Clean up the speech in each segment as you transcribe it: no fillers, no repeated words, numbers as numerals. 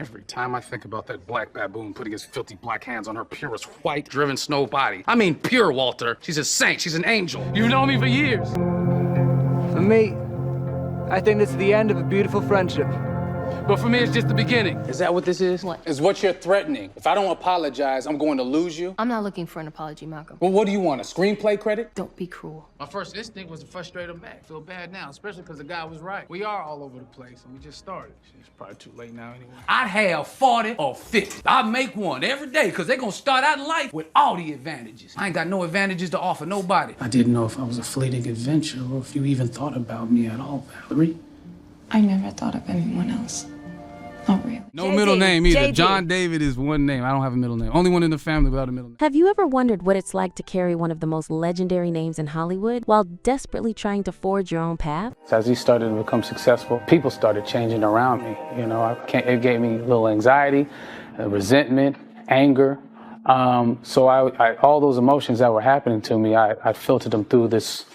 Every time I think about that black baboon putting his filthy black hands on her purest white driven snow body. I mean pure, Walter. She's a saint. She's an angel. You've known me for years. For me, I think this is the end of a beautiful friendship. But for me, it's just the beginning. Is that what this is? What? Is what you're threatening. If I don't apologize, I'm going to lose you? I'm not looking for an apology, Malcolm. Well, what do you want, a screenplay credit? Don't be cruel. My first instinct was to frustrate him back. Feel bad now, especially because the guy was right. We are all over the place, and we just started. It's probably too late now anyway. I'd have 40 or 50. I'd make one every day, because they're going to start out in life with all the advantages. I ain't got no advantages to offer nobody. I didn't know if I was a fleeting adventure or if you even thought about me at all, Valerie. I never thought of anyone else. Not really. No JD, middle name either. JD. John David is one name. I don't have a middle name. Only one in the family without a middle name. Have you ever wondered what it's like to carry one of the most legendary names in Hollywood while desperately trying to forge your own path? As he started to become successful, people started changing around me. You know, it gave me a little anxiety, resentment, anger. So all those emotions that were happening to me, I filtered them through this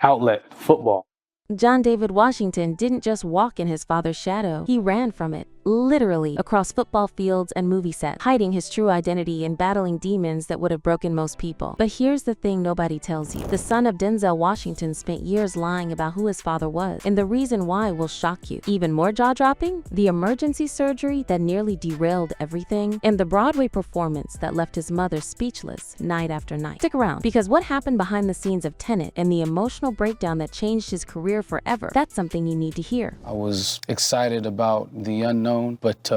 outlet, football. John David Washington didn't just walk in his father's shadow, he ran from it, literally, across football fields and movie sets, hiding his true identity and battling demons that would have broken most people. But here's the thing nobody tells you. The son of Denzel Washington spent years lying about who his father was, and the reason why will shock you. Even more jaw-dropping? The emergency surgery that nearly derailed everything, and the Broadway performance that left his mother speechless night after night. Stick around, because what happened behind the scenes of Tenet and the emotional breakdown that changed his career forever, that's something you need to hear. I was excited about the unknown, but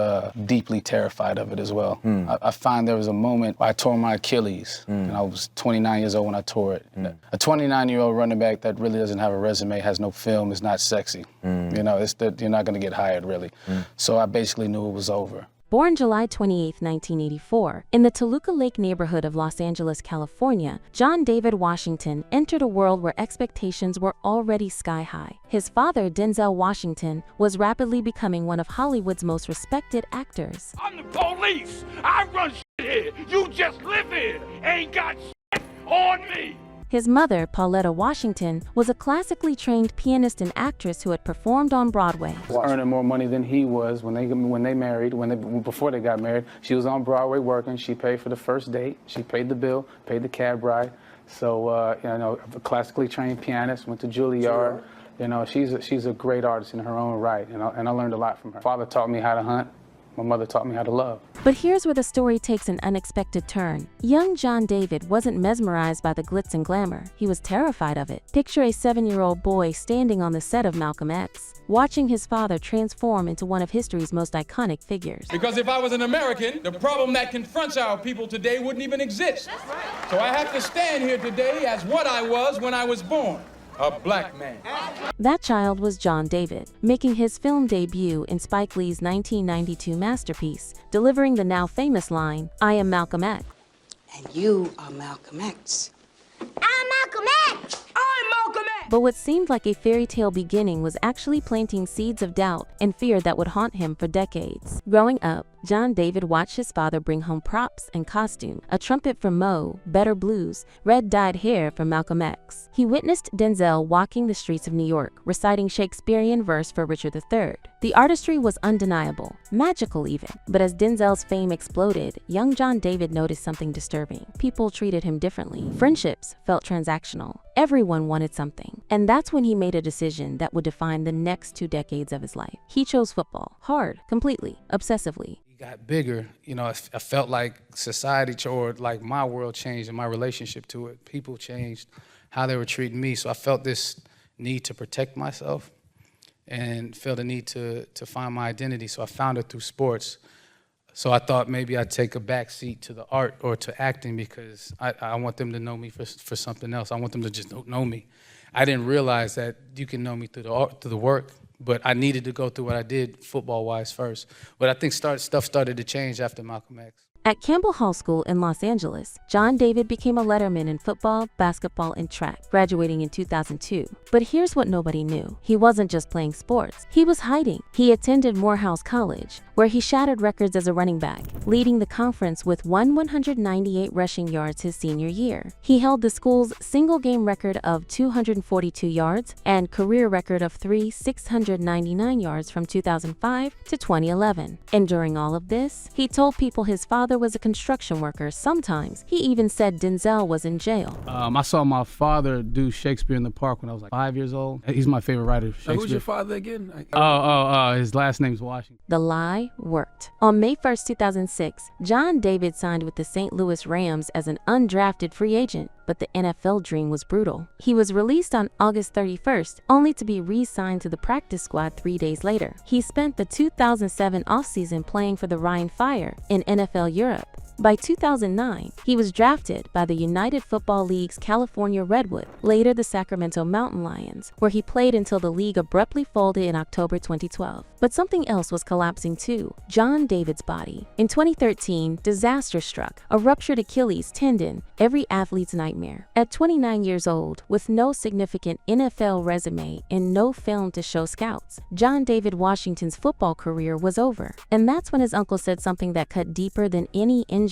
deeply terrified of it as well. I find there was a moment where I tore my Achilles, and I was 29 years old when I tore it. A 29-year-old running back that really doesn't have a resume, has no film, is not sexy. You know, it's that you're not going to get hired, really. So I basically knew it was over. Born July 28, 1984, in the Toluca Lake neighborhood of Los Angeles, California, John David Washington entered a world where expectations were already sky high. His father, Denzel Washington, was rapidly becoming one of Hollywood's most respected actors. I'm the police. I run shit here. You just live here. Ain't got shit on me. His mother, Pauletta Washington, was a classically trained pianist and actress who had performed on Broadway. Earning more money than he was before they got married. She was on Broadway working. She paid for the first date. She paid the bill, paid the cab ride. So, you know, a classically trained pianist, went to Juilliard. You know, she's a great artist in her own right, and I learned a lot from her. Father taught me how to hunt. My mother taught me how to love. But here's where the story takes an unexpected turn. Young John David wasn't mesmerized by the glitz and glamour. He was terrified of it. Picture a 7-year-old boy standing on the set of Malcolm X, watching his father transform into one of history's most iconic figures. Because if I was an American, the problem that confronts our people today wouldn't even exist. So I have to stand here today as what I was when I was born. A black man. That child was John David, making his film debut in Spike Lee's 1992 masterpiece, delivering the now famous line, "I am Malcolm X." And you are Malcolm X. I'm Malcolm X! I'm Malcolm X! But what seemed like a fairy tale beginning was actually planting seeds of doubt and fear that would haunt him for decades. Growing up, John David watched his father bring home props and costume, a trumpet for Moe, Better Blues, red dyed hair for Malcolm X. He witnessed Denzel walking the streets of New York, reciting Shakespearean verse for Richard III. The artistry was undeniable, magical even. But as Denzel's fame exploded, young John David noticed something disturbing. People treated him differently. Friendships felt transactional. Everyone wanted something. And that's when he made a decision that would define the next 2 decades of his life. He chose football. Hard, completely, obsessively. Got bigger, you know, I felt like society or like my world changed and my relationship to it. People changed how they were treating me. So I felt this need to protect myself and felt a need to find my identity. So I found it through sports. So I thought maybe I'd take a back seat to the art or to acting because I want them to know me for something else. I want them to just know me. I didn't realize that you can know me through the art, through the work. But I needed to go through what I did football-wise first. But I think stuff started to change after Malcolm X. At Campbell Hall School in Los Angeles, John David became a letterman in football, basketball, and track, graduating in 2002. But here's what nobody knew. He wasn't just playing sports. He was hiding. He attended Morehouse College, where he shattered records as a running back, leading the conference with 198 rushing yards his senior year. He held the school's single-game record of 242 yards and career record of 699 yards from 2005 to 2011. And during all of this, he told people his father was a construction worker. Sometimes he even said Denzel was in jail. I saw my father do Shakespeare in the Park when I was like 5 years old. He's my favorite writer of Shakespeare. Who's your father again? His last name's Washington. The lie worked. On May 1st, 2006, John David signed with the St. Louis Rams as an undrafted free agent, but the NFL dream was brutal. He was released on August 31st, only to be re-signed to the practice squad 3 days later. He spent the 2007 offseason playing for the Rhein Fire in NFL Europe. By 2009, he was drafted by the United Football League's California Redwood, later the Sacramento Mountain Lions, where he played until the league abruptly folded in October 2012. But something else was collapsing too: John David's body. In 2013, disaster struck, a ruptured Achilles tendon, every athlete's nightmare. At 29 years old, with no significant NFL resume and no film to show scouts, John David Washington's football career was over. And that's when his uncle said something that cut deeper than any injury.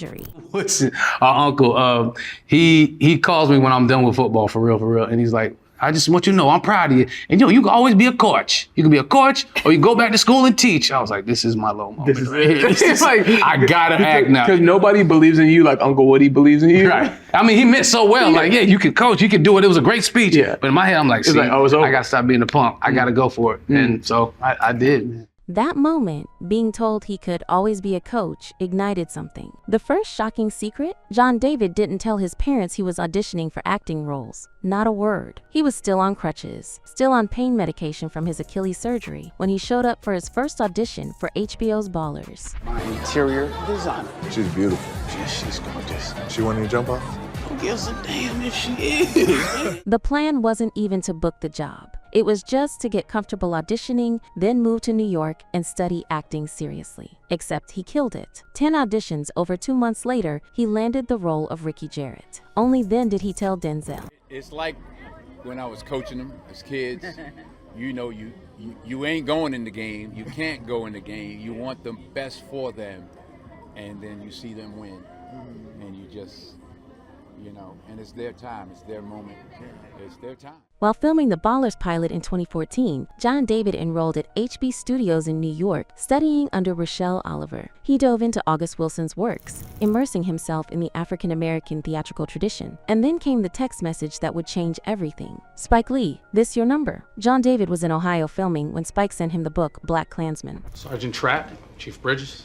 Our uncle, he calls me when I'm done with football, for real, and he's like, I just want you to know I'm proud of you. And you can always be a coach. You can be a coach, or you can go back to school and teach. I was like, this is my little moment. It's like, I gotta act now. Because nobody believes in you like Uncle Woody believes in you. Right. I mean, he meant so well. Like, yeah, you can coach, you can do it. It was a great speech. Yeah. But in my head, I'm like, see, like, oh, it's over. I gotta stop being a punk. I gotta go for it. And so I did, man. That moment, being told he could always be a coach, ignited something. The first shocking secret? John David didn't tell his parents he was auditioning for acting roles. Not a word. He was still on crutches, still on pain medication from his Achilles surgery, when he showed up for his first audition for HBO's Ballers. My interior designer. She's beautiful. She's gorgeous. She want you to jump off? Who gives a damn if she is? The plan wasn't even to book the job. It was just to get comfortable auditioning, then move to New York and study acting seriously. Except he killed it. 10 auditions over 2 months later, he landed the role of Ricky Jarrett. Only then did he tell Denzel. It's like when I was coaching them as kids. You ain't going in the game. You can't go in the game. You want the best for them, and then you see them win, and you just, and it's their time. It's their moment. It's their time. While filming the Ballers pilot in 2014, John David enrolled at HB Studios in New York, studying under Rochelle Oliver. He dove into August Wilson's works, immersing himself in the African-American theatrical tradition. And then came the text message that would change everything. Spike Lee, this your number. John David was in Ohio filming when Spike sent him the book BlackKkKlansman. Sergeant Trapp, Chief Bridges,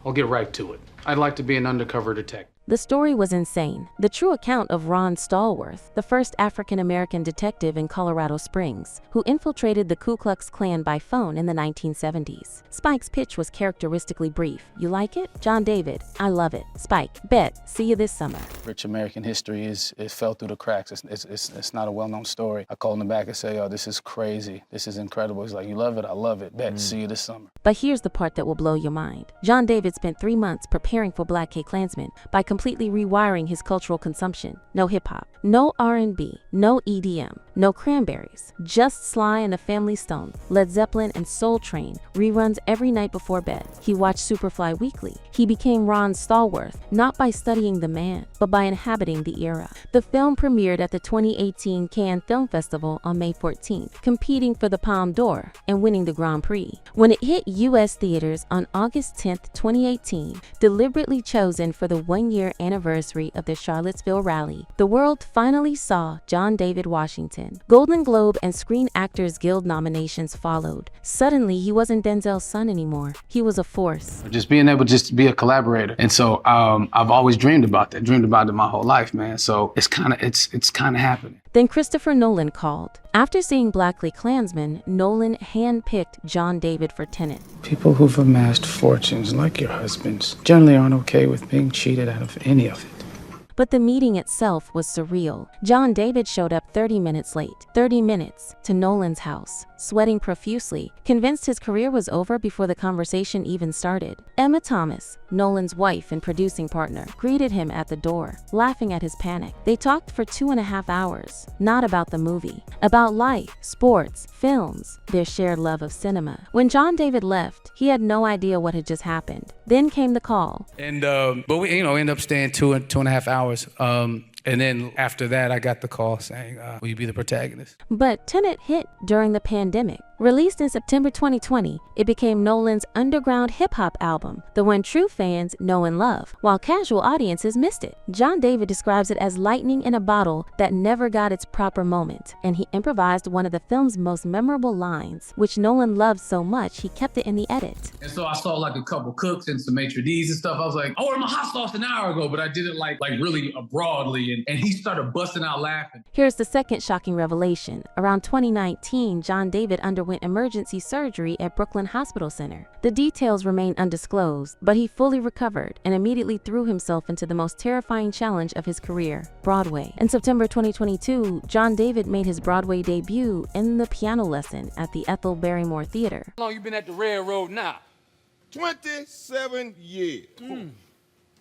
I'll get right to it. I'd like to be an undercover detective. The story was insane. The true account of Ron Stallworth, the first African-American detective in Colorado Springs, who infiltrated the Ku Klux Klan by phone in the 1970s. Spike's pitch was characteristically brief. You like it? John David, I love it. Spike, bet, see you this summer. Rich American history it fell through the cracks. It's not a well-known story. I called him back and say, this is crazy. This is incredible. He's like, you love it? I love it. Bet, see you this summer. But here's the part that will blow your mind. John David spent 3 months preparing for BlackKkKlansman by completely rewiring his cultural consumption. No hip-hop, no R&B, no EDM, no Cranberries, just Sly and the Family Stone, Led Zeppelin and Soul Train, reruns every night before bed. He watched Superfly weekly. He became Ron Stallworth, not by studying the man, but by inhabiting the era. The film premiered at the 2018 Cannes Film Festival on May 14th, competing for the Palme d'Or and winning the Grand Prix. When it hit U.S. theaters on August 10th, 2018, deliberately chosen for the one-year anniversary of the Charlottesville rally, the world finally saw John David Washington. Golden Globe and Screen Actors Guild nominations followed. Suddenly, he wasn't Denzel's son anymore. He was a force. Just being able to be a collaborator. And so I've always dreamed about that, dreamed about it my whole life, man. So it's kind of happening. Then Christopher Nolan called. After seeing BlackKkKlansman, Nolan handpicked John David for Tenet. People who've amassed fortunes like your husband's generally aren't okay with being cheated out of any of it. But the meeting itself was surreal. John David showed up 30 minutes late, 30 minutes, to Nolan's house, sweating profusely, convinced his career was over before the conversation even started. Emma Thomas, Nolan's wife and producing partner, greeted him at the door, laughing at his panic. They talked for 2.5 hours, not about the movie, about life, sports, films, their shared love of cinema. When John David left, he had no idea what had just happened. Then came the call. And but we ended up staying 2.5 hours. And then after that, I got the call saying, will you be the protagonist? But Tenet hit during the pandemic. Released in September 2020, it became Nolan's underground hip-hop album, the one true fans know and love, while casual audiences missed it. John David describes it as lightning in a bottle that never got its proper moment, and he improvised one of the film's most memorable lines, which Nolan loved so much he kept it in the edit. And so I saw like a couple cooks and some maitre d's and stuff. I was like, I ordered my hot sauce an hour ago, but I did it like really broadly, and he started busting out laughing. Here's the second shocking revelation. Around 2019, John David underwent emergency surgery at Brooklyn Hospital Center. The details remain undisclosed, but he fully recovered and immediately threw himself into the most terrifying challenge of his career, Broadway. In September 2022, John David made his Broadway debut in The Piano Lesson at the Ethel Barrymore Theater. How long you been at the railroad now? 27 years.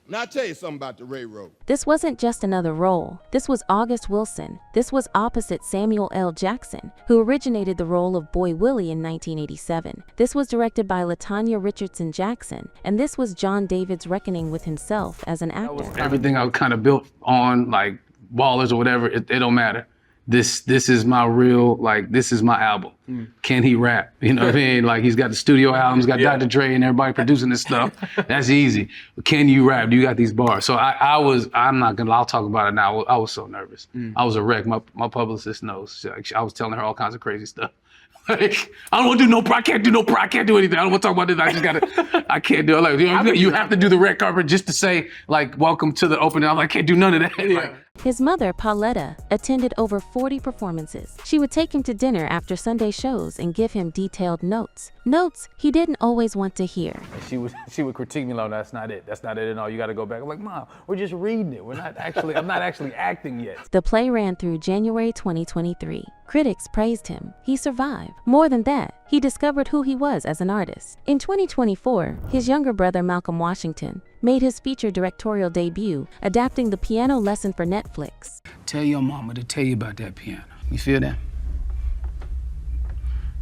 Now I'll tell you something about the railroad. This wasn't just another role. This was August Wilson. This was opposite Samuel L. Jackson, who originated the role of Boy Willie in 1987. This was directed by LaTanya Richardson Jackson, and this was John David's reckoning with himself as an actor. Everything I was kind of built on, like Ballers or whatever, it don't matter. This is my real, like, this is my album. Can he rap? You know what I mean? Like, he's got the studio albums, got Dr. Dre and everybody producing this stuff. That's easy. Can you rap? Do you got these bars? So I'll talk about it now. I was so nervous. I was a wreck. My publicist knows. I was telling her all kinds of crazy stuff. Like, I don't want to do I can't do anything. I don't want to talk about this. I can't do it. Like, you have to do the red carpet just to say, like, welcome to the opening. I'm like, I can't do none of that. Like, his mother, Pauletta, attended over 40 performances. She would take him to dinner after Sunday shows and give him detailed notes. Notes he didn't always want to hear. she would critique me like, that's not it at all. You got to go back. I'm like, Mom, we're just reading it. I'm not actually acting yet. The play ran through January 2023. Critics praised him. He survived. More than that, he discovered who he was as an artist. In 2024, his younger brother, Malcolm Washington, made his feature directorial debut, adapting The Piano Lesson for Netflix. Tell your mama to tell you about that piano. You feel that?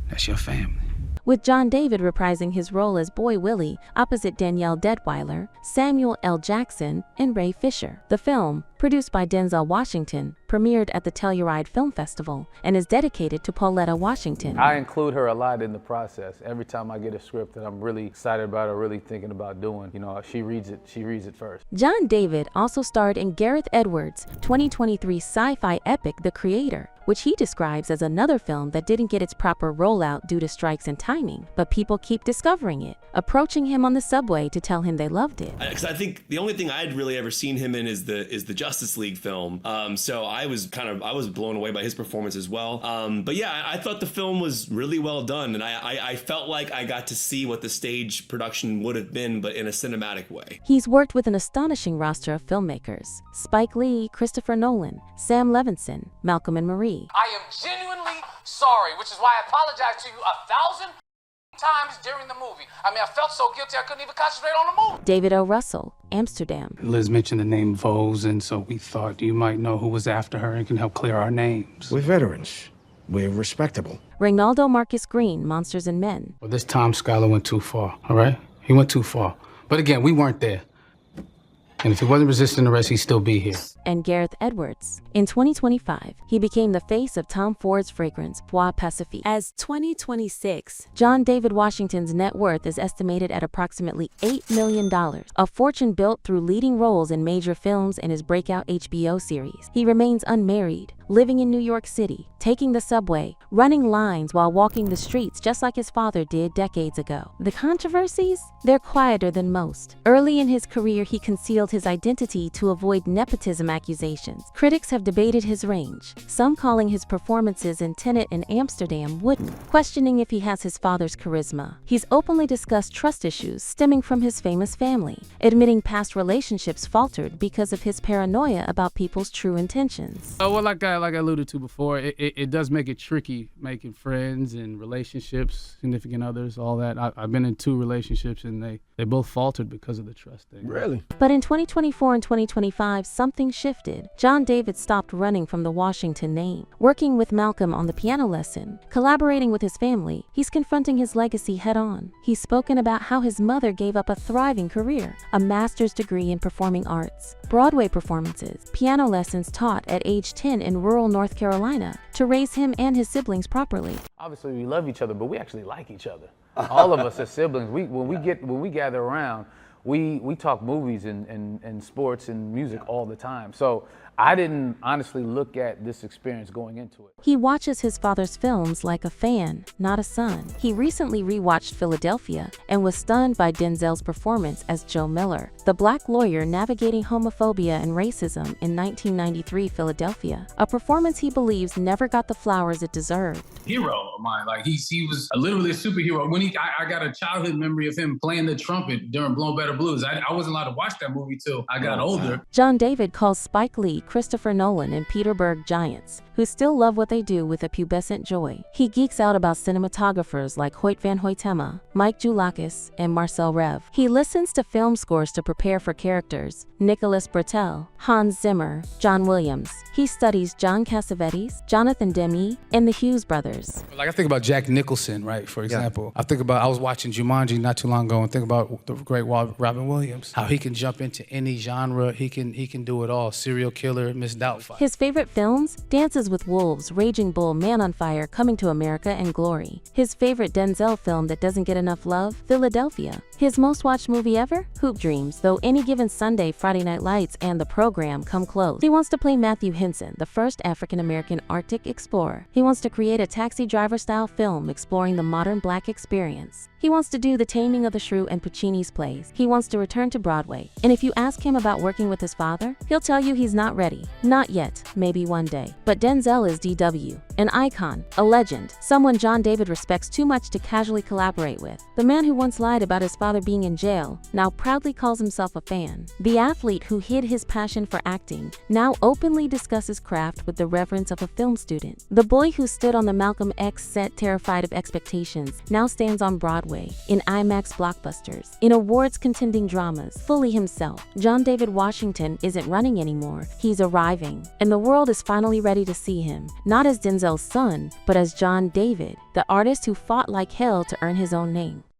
That's your family. With John David reprising his role as Boy Willie opposite Danielle Deadwyler, Samuel L. Jackson, and Ray Fisher. The film, produced by Denzel Washington, premiered at the Telluride Film Festival and is dedicated to Pauletta Washington. I include her a lot in the process. Every time I get a script that I'm really excited about or really thinking about doing, she reads it first. John David also starred in Gareth Edwards' 2023 sci-fi epic The Creator, which he describes as another film that didn't get its proper rollout due to strikes and timing, but people keep discovering it, approaching him on the subway to tell him they loved it. Because I think the only thing I'd really ever seen him in is the Justice League film, so I was blown away by his performance as well. But yeah, I thought the film was really well done, and I felt like I got to see what the stage production would have been, but in a cinematic way. He's worked with an astonishing roster of filmmakers: Spike Lee, Christopher Nolan, Sam Levinson, Malcolm and Marie. I am genuinely sorry, which is why I apologize to you 1,000 times during the movie. I mean, I felt so guilty I couldn't even concentrate on the movie. David O. Russell, Amsterdam. Liz mentioned the name Vose, and so we thought you might know who was after her and can help clear our names. We're veterans. We're respectable. Reynaldo Marcus Green, Monsters and Men. Well, this Tom Scholar went too far, all right? He went too far. But again, we weren't there. And if he wasn't resisting arrest, he'd still be here. And Gareth Edwards. In 2025, he became the face of Tom Ford's fragrance, Bois Pacifique. As 2026, John David Washington's net worth is estimated at approximately $8 million, a fortune built through leading roles in major films and his breakout HBO series. He remains unmarried, living in New York City, taking the subway, running lines while walking the streets just like his father did decades ago. The controversies? They're quieter than most. Early in his career, he concealed his identity to avoid nepotism accusations. Critics have debated his range, some calling his performances in Tenet and Amsterdam wooden, questioning if he has his father's charisma. He's openly discussed trust issues stemming from his famous family, admitting past relationships faltered because of his paranoia about people's true intentions. Well, like I alluded to before, it does make it tricky making friends and relationships, significant others, all that. I've been in 2 relationships and they both faltered because of the trust thing. Really? But in 2024 and 2025, something shifted. John David stopped running from the Washington name. Working with Malcolm on the piano lesson, collaborating with his family, he's confronting his legacy head-on. He's spoken about how his mother gave up a thriving career, a master's degree in performing arts, Broadway performances, piano lessons taught at age 10 in rural North Carolina to raise him and his siblings properly. Obviously, we love each other, but we actually like each other. All of us as siblings, when we gather around, we talk movies and sports and music all the time. So I didn't honestly look at this experience going into it. He watches his father's films like a fan, not a son. He recently rewatched Philadelphia and was stunned by Denzel's performance as Joe Miller, the black lawyer navigating homophobia and racism in 1993 Philadelphia, a performance he believes never got the flowers it deserved. Hero of mine, like he was literally a superhero. When I got a childhood memory of him playing the trumpet during Blown Better Blues. I wasn't allowed to watch that movie till I got older. John David calls Spike Lee, Christopher Nolan, and Peter Berg giants, who still love what they do with a pubescent joy. He geeks out about cinematographers like Hoyt van Hoytema, Mike Dulakis, and Marcel Rev. He listens to film scores to prepare for characters, Nicholas Britell, Hans Zimmer, John Williams. He studies John Cassavetes, Jonathan Demme, and the Hughes brothers. Like I think about Jack Nicholson, right, for example. I was watching Jumanji not too long ago and think about the great Robin Williams, how he can jump into any genre, he can do it all. Serial killer, Miss Doubtfire. His favorite films? Dances with Wolves, Raging Bull, Man on Fire, Coming to America, and Glory. His favorite Denzel film that doesn't get enough love? Philadelphia. His most watched movie ever? Hoop Dreams, though Any Given Sunday, Friday Night Lights, and The Program come close. He wants to play Matthew Henson, the first African-American Arctic explorer. He wants to create a Taxi Driver-style film exploring the modern black experience. He wants to do The Taming of the Shrew and Puccini's plays. He wants to return to Broadway. And if you ask him about working with his father, he'll tell you he's not ready. Not yet, maybe one day. But Denzel is DW, an icon, a legend, someone John David respects too much to casually collaborate with. The man who once lied about his father being in jail now proudly calls himself a fan. The athlete who hid his passion for acting now openly discusses craft with the reverence of a film student. The boy who stood on the Malcolm X set terrified of expectations now stands on Broadway, in IMAX blockbusters, in awards-contending dramas, fully himself. John David Washington isn't running anymore, he's arriving. And the world is finally ready to see him, not as Denzel's son, but as John David, the artist who fought like hell to earn his own name.